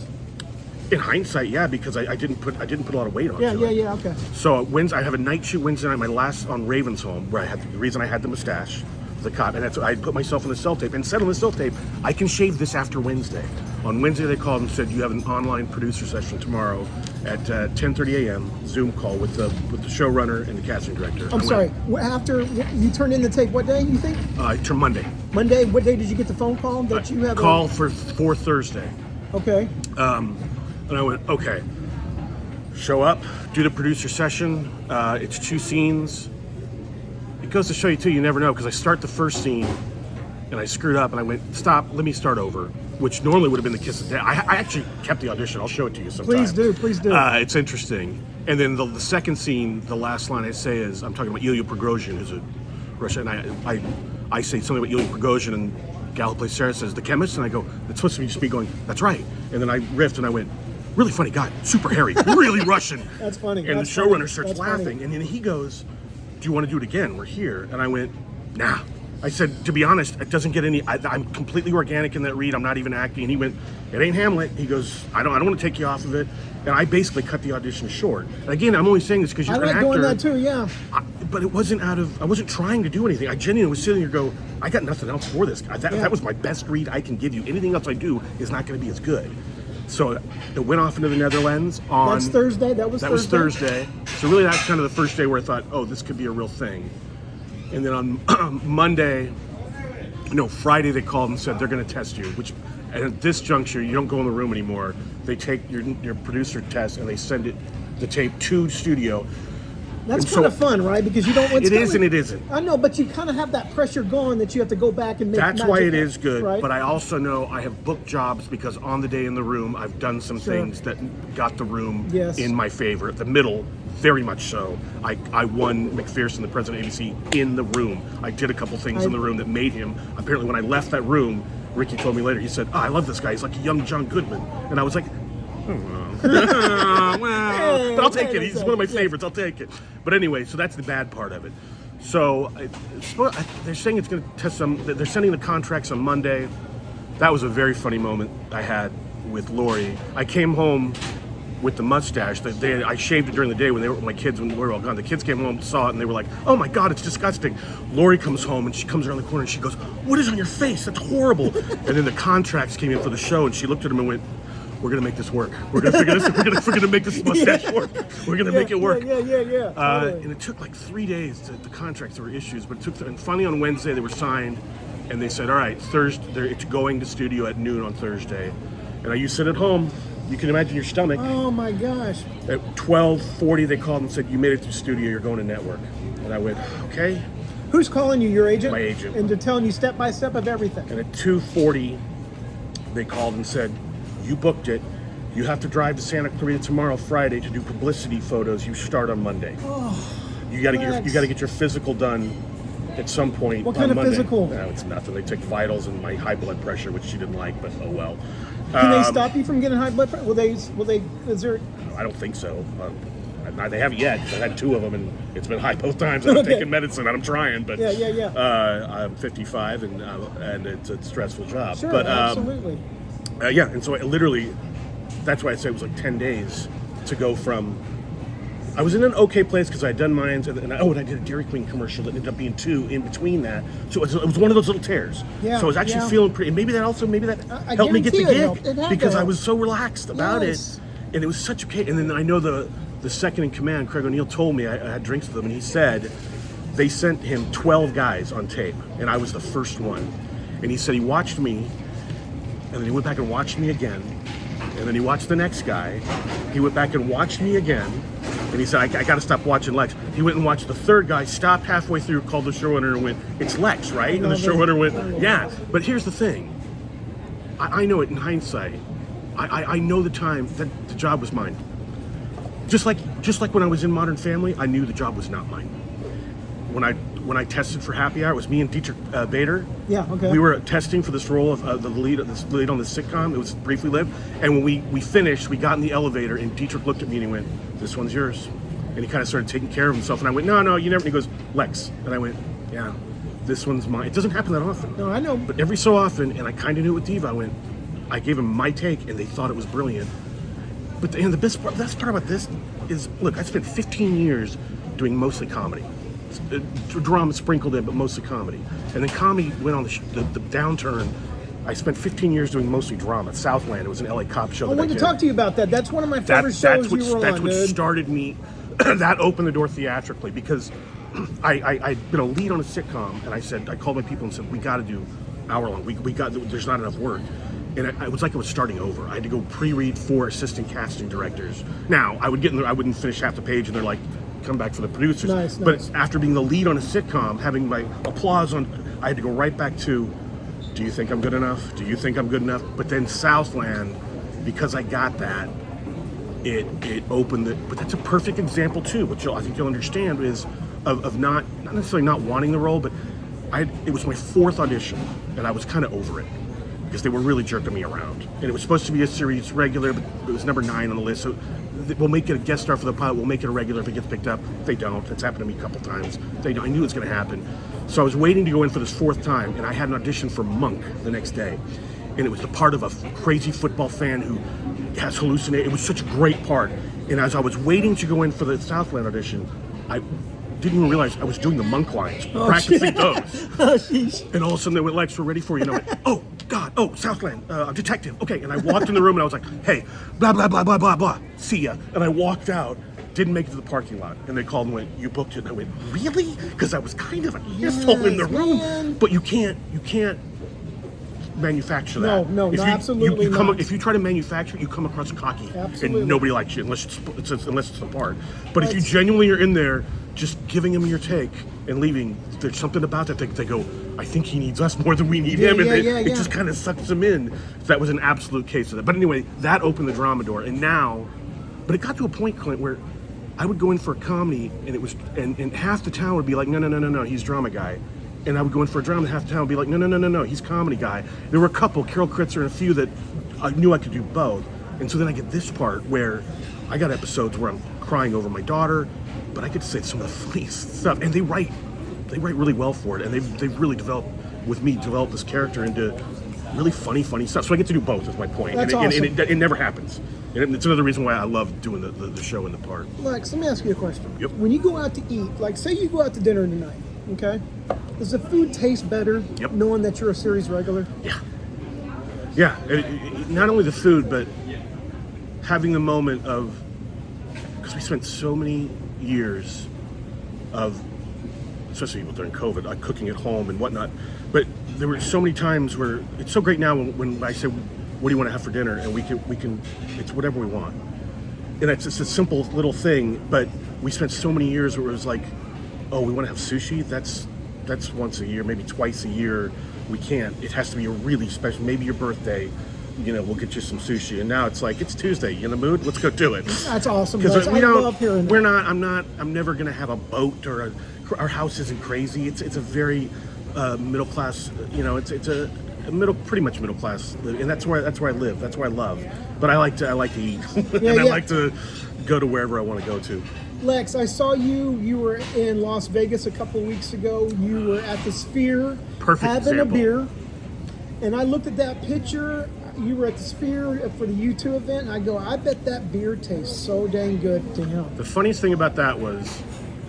In hindsight, yeah, because I didn't put a lot of weight on it. Yeah, okay. So I have a night shoot Wednesday night, my last on Ravensholm, where the reason I had the mustache, the cop, and that's I put myself in the self-tape and said on the self-tape, I can shave this after Wednesday. On Wednesday, they called and said, you have an online producer session tomorrow at 10:30 a.m. Zoom call with the showrunner and the casting director. I'm sorry. After you turned in the tape, what day you think? Monday. Monday. What day did you get the phone call that you have? Call for Thursday. Okay. And I went, okay. Show up, do the producer session. It's 2 scenes. It goes to show you too, you never know, because I start the first scene and I screwed up and I went, stop, let me start over, which normally would have been the kiss of death. I actually kept the audition. I'll show it to you sometime. Please do, please do. It's interesting. And then the second scene, the last line I say is, I'm talking about Ilya Prigozhin, who's a Russian, and I say something about Ilya Prigozhin, and gal who plays Sarah says, the chemist, and I go, that's supposed to be just me going, that's right. And then I riffed and I went, really funny guy, super hairy, really Russian. That's funny. And That's the showrunner funny. starts That's laughing, funny. and then he goes, do you want to do it again? We're here. And I went, nah. I said, to be honest, it doesn't get any, I'm completely organic in that read, I'm not even acting. And he went, it ain't Hamlet. He goes, I don't want to take you off of it. And I basically cut the audition short. And again, I'm only saying this because you're I an like actor. doing that too, yeah. But it wasn't I wasn't trying to do anything. I genuinely was sitting here go, I got nothing else for this. That was my best read I can give you. Anything else I do is not going to be as good. So it went off into the Netherlands on... That's Thursday? That was Thursday. So really that's kind of the first day where I thought, oh, this could be a real thing. And then on Monday, Friday they called and said they're going to test you, which at this juncture, you don't go in the room anymore. They take your producer test and they send the tape to studio. That's kind of fun, right? Because you don't... It is and it isn't. I know, but you kind of have that pressure going that you have to go back and make... That's why it is good, right? But I also know I have booked jobs because on the day in the room, I've done some things that got the room in my favor. The middle, very much so. I won McPherson, the president of ABC, in the room. I did a couple things in the room that made him... Apparently, when I left that room, Ricky told me later, he said, I love this guy. He's like a young John Goodman. And I was like... well, but I'll take it. He's one of my favorites. I'll take it. But anyway, so that's the bad part of it. So they're saying it's going to test some. They're sending the contracts on Monday. That was a very funny moment I had with Lori. I came home with the mustache. I shaved it during the day when my kids when we were all gone. The kids came home, saw it, and they were like, "Oh my God, it's disgusting." Lori comes home and she comes around the corner and she goes, "What is on your face? That's horrible." And then the contracts came in for the show, and she looked at them and went, we're gonna make this work. We're gonna figure this. We're gonna make this mustache work. We're gonna make it work. Yeah. Totally. And it took like 3 days. The contracts were issues, but and finally on Wednesday they were signed, and they said, "All right, Thursday it's going to studio at noon on Thursday." And you sit at home. You can imagine your stomach. Oh my gosh. At 12:40 they called and said, "You made it to studio. You're going to network." And I went, "Okay." Who's calling you? Your agent? My agent. And they're telling you step by step of everything. And at 2:40 they called and said, you booked it. You have to drive to Santa Clarita tomorrow, Friday, to do publicity photos. You start on Monday. Oh, you got to get your physical done at some point. What kind of Monday. physical? No, it's nothing. They took vitals and my high blood pressure, which she didn't like, but oh well. Can they stop you from getting high blood pressure? Will they? Is there? I don't think so. They haven't yet. I've had 2 of them, and it's been high both times. I'm taking medicine, and I'm trying, but I'm 55, and it's a stressful job. Sure, but, absolutely. And so that's why I say it was like 10 days to go from, I was in an okay place because I had done mines, and I did a Dairy Queen commercial that ended up being 2 in between that. So it was one of those little tears. Yeah, so I was actually feeling pretty, and maybe that helped me get the gig because I was so relaxed about it. And it was such okay. And then I know the second in command, Craig O'Neill, told me, I had drinks with him, and he said they sent him 12 guys on tape, and I was the first one. And he said he watched me, and then he went back and watched me again. And then he watched the next guy. He went back and watched me again. And he said, I got to stop watching Lex. He went and watched the third guy, stopped halfway through, called the showrunner and went, it's Lex, right? And the showrunner went, yeah. But here's the thing. I know it in hindsight. I know the time that the job was mine. Just like when I was in Modern Family, I knew the job was not mine. When I tested for Happy Hour, it was me and Dietrich Bader. Yeah, okay. We were testing for this role of the lead on the sitcom. It was Briefly Lived. And when we finished, we got in the elevator, and Dietrich looked at me and he went, this one's yours. And he kind of started taking care of himself. And I went, no, you never. And he goes, Lex. And I went, yeah, this one's mine. It doesn't happen that often. No, I know. But every so often, and I kind of knew with Diva, I gave him my take, and they thought it was brilliant. But the best part about this is, look, I spent 15 years doing mostly comedy. Drama sprinkled in, but mostly comedy. And then comedy went on the downturn. I spent 15 years doing mostly drama. Southland, it was an LA cop show. I wanted to talk to you about that. That's one of my favorite shows you were on, That's what started me. That opened the door theatrically, because I'd been a lead on a sitcom, and I called my people and said, we got to do hour long. There's not enough work. And it was like it was starting over. I had to go pre-read 4 assistant casting directors. Now, I would get in there, I wouldn't finish half the page, and they're like, come back for the producers. Nice. But after being the lead on a sitcom, having my applause on, I had to go right back to, do you think I'm good enough? Do you think I'm good enough? But then Southland, because I got that, it opened it. But that's a perfect example too, which I think you'll understand, is of not necessarily not wanting the role, but it was my 4th audition, and I was kind of over it, because they were really jerking me around. And it was supposed to be a series regular, but it was number 9 on the list. So we'll make it a guest star for the pilot. We'll make it a regular if it gets picked up. If they don't, it's happened to me a couple times. I knew it was going to happen. So I was waiting to go in for this 4th time, and I had an audition for Monk the next day. And it was the part of a crazy football fan who has hallucinated. It was such a great part. And as I was waiting to go in for the Southland audition, I didn't even realize I was doing the Monk lines, practicing those. And all of a sudden they went, Lex, we're ready for you. And I went, oh, God, Southland, detective. Okay, and I walked in the room and I was like, hey, blah, blah, blah, blah, blah, blah, see ya. And I walked out, didn't make it to the parking lot. And they called and went, you booked it. And I went, really? Because I was kind of an asshole in the room. Man. But you can't manufacture that. No, absolutely not. If you try to manufacture it, you come across cocky. Absolutely. And nobody likes you unless it's the part. But if you genuinely are in there just giving them your take and leaving, there's something about that they go, I think he needs us more than we need him, and it just kind of sucks them in. That was an absolute case of that. But anyway, that opened the drama door, and now, but it got to a point, Clint, where I would go in for a comedy, and half the town would be like, no, he's drama guy. And I would go in for a drama, and half the town would be like, no, he's comedy guy. There were a couple, Carol Kritzer and a few, that I knew I could do both. And so then I get this part where I got episodes where I'm crying over my daughter, but I get to say some of the funniest stuff. And they write really well for it, and they've really developed this character into really funny stuff. So I get to do both, is my point. That's awesome. And it never happens. And it's another reason why I love doing the show and the part. Lex, let me ask you a question. Yep. When you go out to eat, like say you go out to dinner tonight, okay? Does the food taste better knowing that you're a series regular? Yeah. Not only the food, but having the moment of, because we spent so many years of, especially during COVID, cooking at home and whatnot. But there were so many times where it's so great now when I say, what do you want to have for dinner? And we can, it's whatever we want. And it's just a simple little thing, but we spent so many years where it was like, oh, we want to have sushi? That's once a year, maybe twice a year. We can't. It has to be a really special, maybe your birthday, we'll get you some sushi. And now it's like, it's Tuesday, you in the mood? Let's go do it. That's awesome. Because I love hearing that. I'm never going to have a boat or our house isn't crazy. It's a very middle class, it's a pretty much middle class, and that's where I live. That's where I love. But I like to eat, and I like to go to wherever I want to go to. Lex, I saw you were in Las Vegas a couple weeks ago. You were at the Sphere having a beer. And I looked at that picture. You were at the Sphere for the U2 event, and I go, I bet that beer tastes so dang good to him. The funniest thing about that was,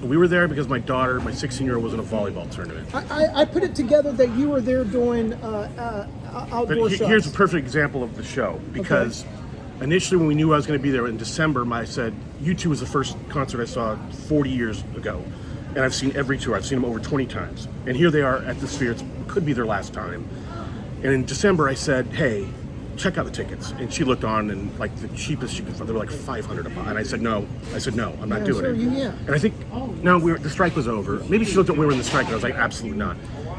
we were there because my daughter, my 16-year-old, was in a volleyball tournament. I put it together that you were there doing outdoor shots. Here's a perfect example of the show, because initially when we knew I was going to be there in December, I said, U2 was the first concert I saw 40 years ago. And I've seen every tour. I've seen them over 20 times. And here they are at the Sphere. It could be their last time. And in December, I said, hey, check out the tickets. And she looked on, and like the cheapest she could find, they were like $500 a pop. And I said, no, I'm not doing it. And I think, the strike was over. Maybe she looked at when we were in the strike, and I was like, absolutely not.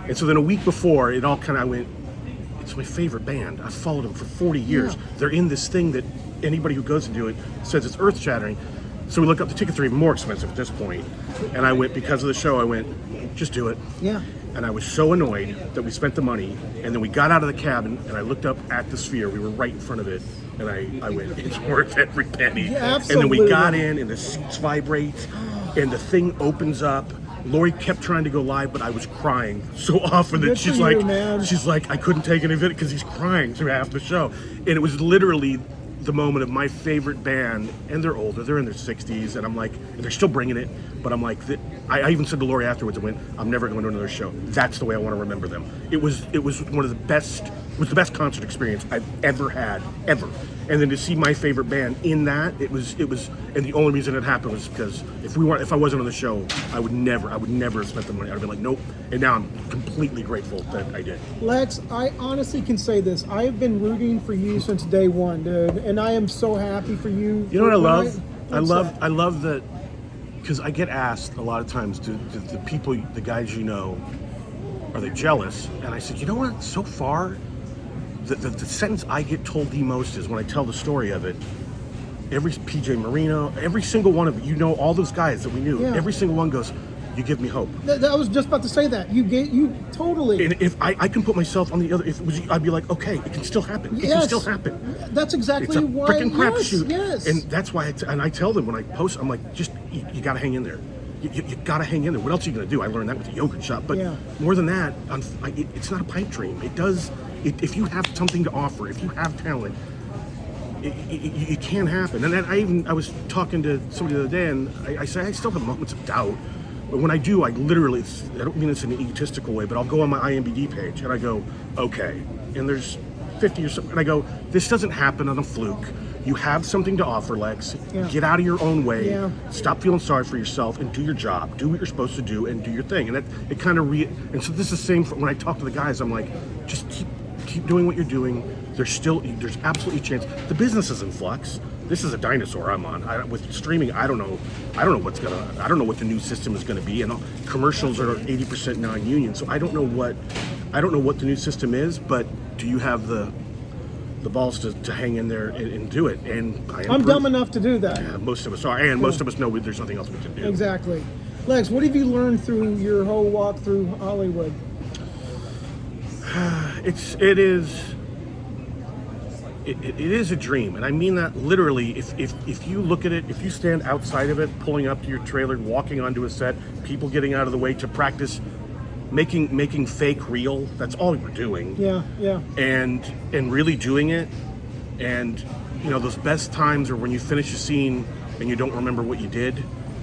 And so then a week before, it all kind of went, it's my favorite band. I've followed them for 40 years. Yeah. They're in this thing that anybody who goes to do it says it's earth-shattering. So we looked up, the tickets are even more expensive at this point. And I went, because of the show, I went, just do it. Yeah. And I was so annoyed that we spent the money, and then we got out of the cabin, and I looked up at the Sphere. We were right in front of it, and I went, it's worth every penny. Yeah, and then we got in, and the seats vibrate, and the thing opens up. Lori kept trying to go live, but I was crying so often that she's like, I couldn't take any of it because he's crying through half the show. And it was literally the moment of my favorite band, and they're older, they're in their 60s, and I'm like, and they're still bringing it, but I'm like, I even said to Lori afterwards, I went, I'm never going to another show. That's the way I want to remember them. It was one of the best, it was the best concert experience I've ever had, ever. And then to see my favorite band in that, it was, and the only reason it happened was because if I wasn't on the show, I would never have spent the money. I'd have been like, nope. And now I'm completely grateful that I did. Lex, I honestly can say this. I have been rooting for you since day one, dude, and I am so happy for you. You know what I love? I love that, because I get asked a lot of times, do the people, the guys you know, are they jealous? And I said, you know what? So far, the sentence I get told the most is when I tell the story of it. Every PJ Marino, every single one of you know, all those guys that we knew, every single one goes, you give me hope. I was just about to say that. You totally. And if I can put myself on the other, if it was, I'd be like, okay, it can still happen. It can still happen. That's exactly it's a why. Freaking crapshoot. Yes. And that's why, I tell them when I post, I'm like, just you got to hang in there. You got to hang in there. What else are you going to do? I learned that with the yogurt shop. But more than that, it's not a pipe dream. It does. If you have something to offer, if you have talent, it can happen. And then I was talking to somebody the other day, and I say I still have moments of doubt. But when I do, I literally, I don't mean this in an egotistical way, but I'll go on my IMDb page and I go, okay, and there's 50 or something, and I go, this doesn't happen on a fluke. You have something to offer, Lex. Get out of your own way. Stop feeling sorry for yourself and do your job. Do what you're supposed to do and do your thing. And that it kind of and so this is the same when I talk to the guys. I'm like, just keep doing what you're doing. There's absolutely a chance. The business is in flux. This is a dinosaur I'm on. With streaming, I don't know what the new system is going to be. And commercials are 80% non-union, so I don't know what the new system is. But do you have the balls to hang in there and do it? And I'm dumb enough to do that. Yeah, most of us are, and most of us know there's nothing else we can do. Exactly. Lex, what have you learned through your whole walk through Hollywood? It is a dream, and I mean that literally. If you look at it, if you stand outside of it, pulling up to your trailer, walking onto a set, people getting out of the way to practice making fake real, that's all we're doing. And really doing it. And those best times are when you finish a scene and you don't remember what you did,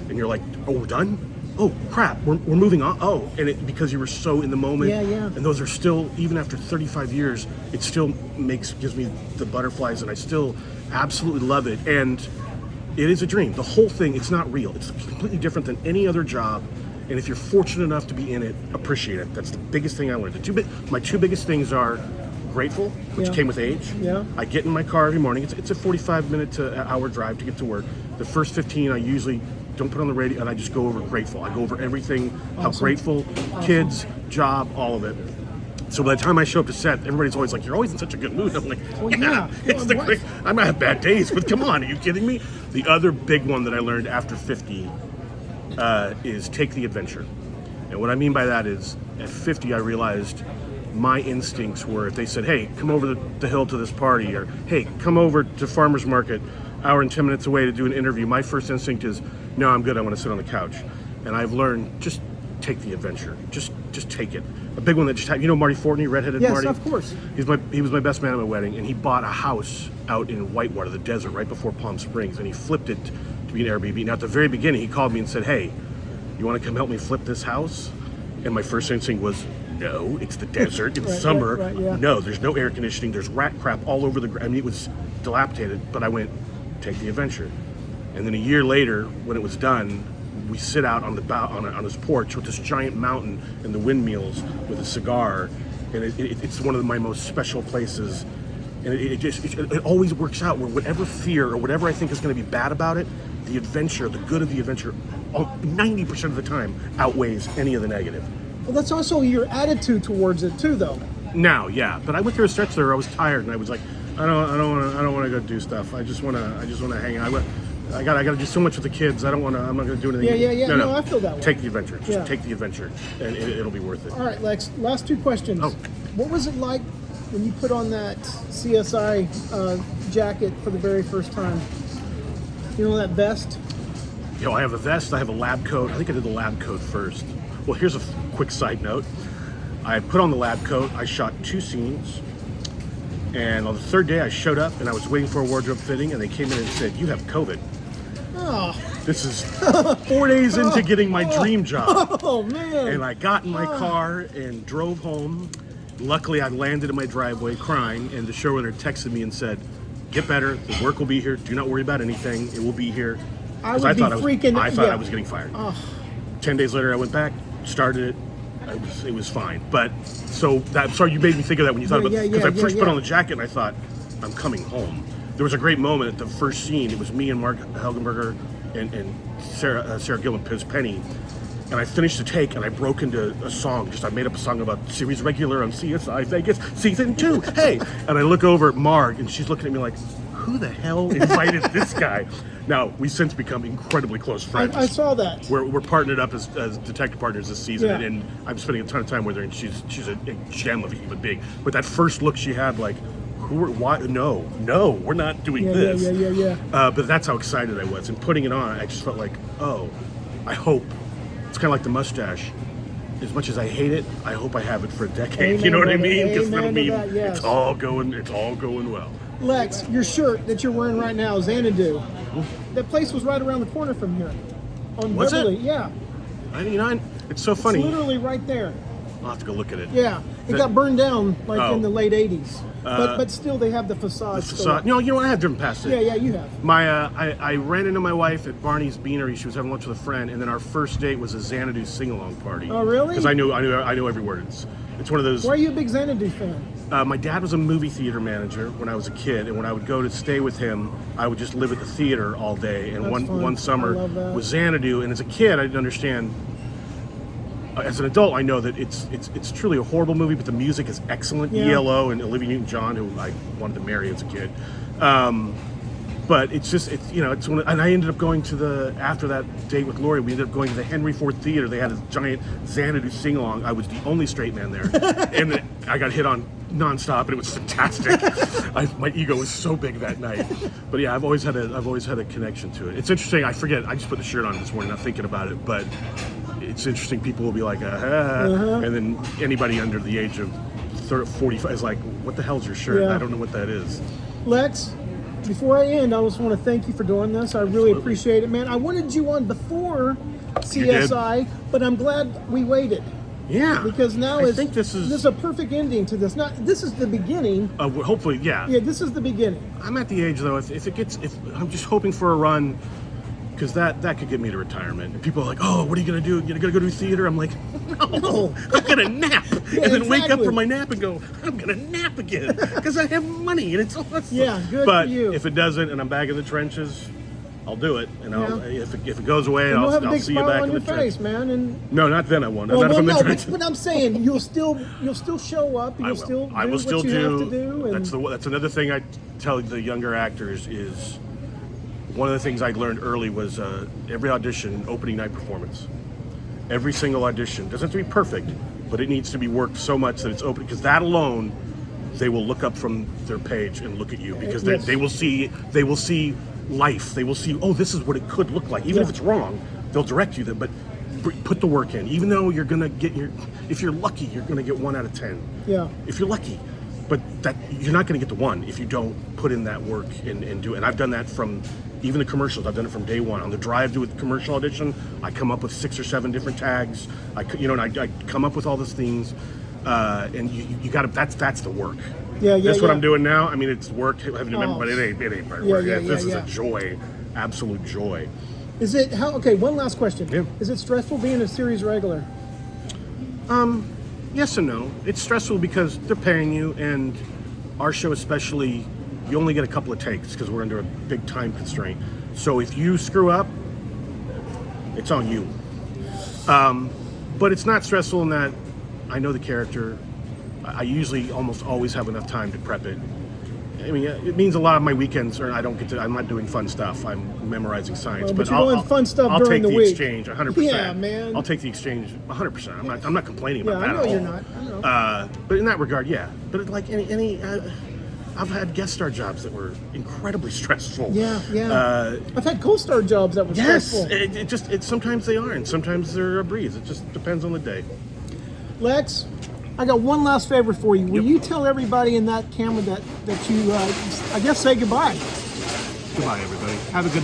and you're like, oh, we're done? Oh crap, we're moving on. Oh, and because you were so in the moment. And those are still, even after 35 years, it still gives me the butterflies, and I still absolutely love it. And it is a dream. The whole thing, it's not real. It's completely different than any other job. And if you're fortunate enough to be in it, appreciate it. That's the biggest thing I learned. My two biggest things are grateful, which came with age. I get in my car every morning. It's a 45-minute to hour drive to get to work. The first 15, I usually don't put on the radio, and I just go over grateful. I go over everything, how grateful, kids, job, all of it. So by the time I show up to set, everybody's always like, you're always in such a good mood. I'm like, I might have bad days, but come on, are you kidding me? The other big one that I learned after 50 is take the adventure. And what I mean by that is, at 50, I realized my instincts were, if they said, hey, come over the hill to this party, or hey, come over to farmer's market, hour and 10 minutes away to do an interview, my first instinct is, no, I'm good, I want to sit on the couch. And I've learned, just take the adventure. Just take it. A big one that just happened, Marty Fortney, redheaded Marty? Yes, of course. He was my best man at my wedding, and he bought a house out in Whitewater, the desert, right before Palm Springs, and he flipped it to be an Airbnb. Now, at the very beginning, he called me and said, hey, you want to come help me flip this house? And my first instinct was, no, it's the desert, it's summer. No, there's no air conditioning, there's rat crap all over the ground. I mean, it was dilapidated, but I went, take the adventure. And then a year later, when it was done, we sit out on on his porch with this giant mountain and the windmills with a cigar, and it's one of my most special places. And it always works out where whatever fear or whatever I think is going to be bad about it, the adventure, the good of the adventure, 90% of the time outweighs any of the negative. Well, that's also your attitude towards it too, though. Now, yeah, but I went through a stretch there. I was tired, and I was like, I don't want to go do stuff. I just want to hang out. I got to do so much with the kids. I'm not going to do anything. No, I feel that way. Take the adventure. Just take the adventure, and it'll be worth it. All right, Lex. Last two questions. Oh. What was it like when you put on that CSI jacket for the very first time? That vest? I have a vest. I have a lab coat. I think I did the lab coat first. Well, here's a quick side note. I put on the lab coat. I shot 2 scenes. And on the third day, I showed up, and I was waiting for a wardrobe fitting, and they came in and said, you have COVID. Oh. This is 4 days into getting my dream job. Oh, man. And I got in my car and drove home. Luckily, I landed in my driveway crying, and the showrunner texted me and said, get better. The work will be here. Do not worry about anything. It will be here. I 'Cause would be thought freaking. I thought yeah. I was getting fired. Oh, 10 days later, I went back, started it. It was fine. But so I'm sorry you made me think of that when you thought about because I first put on the jacket and I thought I'm coming home. There was a great moment at the first scene. It was me and Mark Helgenberger and Sarah Gilman Penny. And I finished the take and I broke into a song. I made up a song about series regular on CSI Vegas season 2. Hey, and I look over at Marg and she's looking at me like, who the hell invited this guy? Now we've since become incredibly close friends. I saw that. We're partnered up as detective partners this season, Yeah. and I'm spending a ton of time with her. And she's a gem of a human being. But that first look she had, like, why? No, we're not doing this. Yeah. But that's how excited I was. And putting it on, I just felt like, oh, I hope. It's kind of like the mustache. As much as I hate it, I hope I have it for a decade. Amen, you know what I brother. mean? Because Amen that'll to mean that, yes. it's all going well. Lex, your shirt that you're wearing right now, Xanadu. That place was right around the corner from here. On Was Beverly. it? Yeah. 99. It's so funny. It's literally right there. I'll have to go look at it. Yeah. It got burned down like in the late 80s. Uh, but still they have the facade. The facade. You know, I have driven past it. Yeah, you have. I ran into my wife at Barney's Beanery. She was having lunch with a friend, and then our first date was a Xanadu sing-along party. Oh, really? Because I knew every word. It's one of those. Why are you a big Xanadu fan? My dad was a movie theater manager when I was a kid, and when I would go to stay with him, I would just live at the theater all day. And That's fun. one I summer love that. was Xanadu, and as a kid, I didn't understand. As an adult, I know that it's truly a horrible movie, but the music is excellent. Yeah. ELO and Olivia Newton-John, who I wanted to marry as a kid. But it's one of, and I ended up going to after that date with Lori, we ended up going to the Henry Ford Theater. They had a giant Xanadu sing-along. I was the only straight man there. And I got hit on nonstop, and it was fantastic. My ego was so big that night. But yeah, I've always had a connection to it. It's interesting. I forget. I just put the shirt on this morning, not thinking about it, but it's interesting. People will be like, and then anybody under the age of 45 is like, what the hell's your shirt? Yeah. I don't know what that is. Lex, before I end, I just want to thank you for doing this. I really appreciate it, man. I wanted you on before CSI, but I'm glad we waited. Yeah, Because now I think this is a perfect ending to this. This is the beginning. hopefully, yeah. Yeah, this is the beginning. I'm at the age though. If I'm just hoping for a run, because that could get me to retirement. And people are like, oh, what are you gonna do? You're gonna go to theater? I'm like, no, I'm gonna nap, and then wake up exactly. from my nap and go, I'm gonna nap again because I have money and it's awesome. Yeah, good but for you. if it doesn't, and I'm back in the trenches, I'll do it. And if it goes away, And you'll have a I'll big see you smile back on in your the face, trenches. man. And No, not then. I won't. Not if I'm in the trenches. but I'm saying you'll still show up. And I you'll will. still do I will still what you have to do. And That's another thing I tell the younger actors is one of the things I learned early was every audition, opening night performance. Every single audition doesn't have to be perfect, but it needs to be worked so much that it's open. Because that alone, they will look up from their page and look at you because Yes. they will see life. They will see, oh, this is what it could look like. Even if it's wrong, they'll direct you there. But put the work in. Even though you're gonna get if you're lucky, you're gonna get 1 out of 10. Yeah. If you're lucky. But that you're not going to get the 1 if you don't put in that work and do it. And I've done that from even the commercials. I've done it from day 1. On the drive to a commercial audition, I come up with 6 or 7 different tags. I come up with all these things, and you got to. That's the work. Yeah. That's what I'm doing now. I mean, it's work, but it ain't my work. Yeah, This is yeah. a joy, absolute joy. Is it how? Okay, one last question. Yeah. Is it stressful being a series regular? Yes and no. It's stressful because they're paying you, and our show especially, you only get a couple of takes because we're under a big time constraint. So if you screw up, it's on you. But it's not stressful in that I know the character. I usually almost always have enough time to prep it. I mean, it means a lot of my weekends are I'm not doing fun stuff. I'm memorizing science. But you're doing fun stuff during the week. week. Exchange 100%. Yeah, man. I'll take the exchange 100%. I'm not complaining about Yeah, that I know at all. you're not. I know. But in that regard, yeah. But like any I've had guest star jobs that were incredibly stressful. Yeah. I've had co-star jobs that were Yes, stressful. sometimes they are, and sometimes they're a breeze. It just depends on the day. Lex, I got one last favor for you. Will Yep. you tell everybody in that camera that you, I guess, say goodbye? Goodbye, everybody. Have a good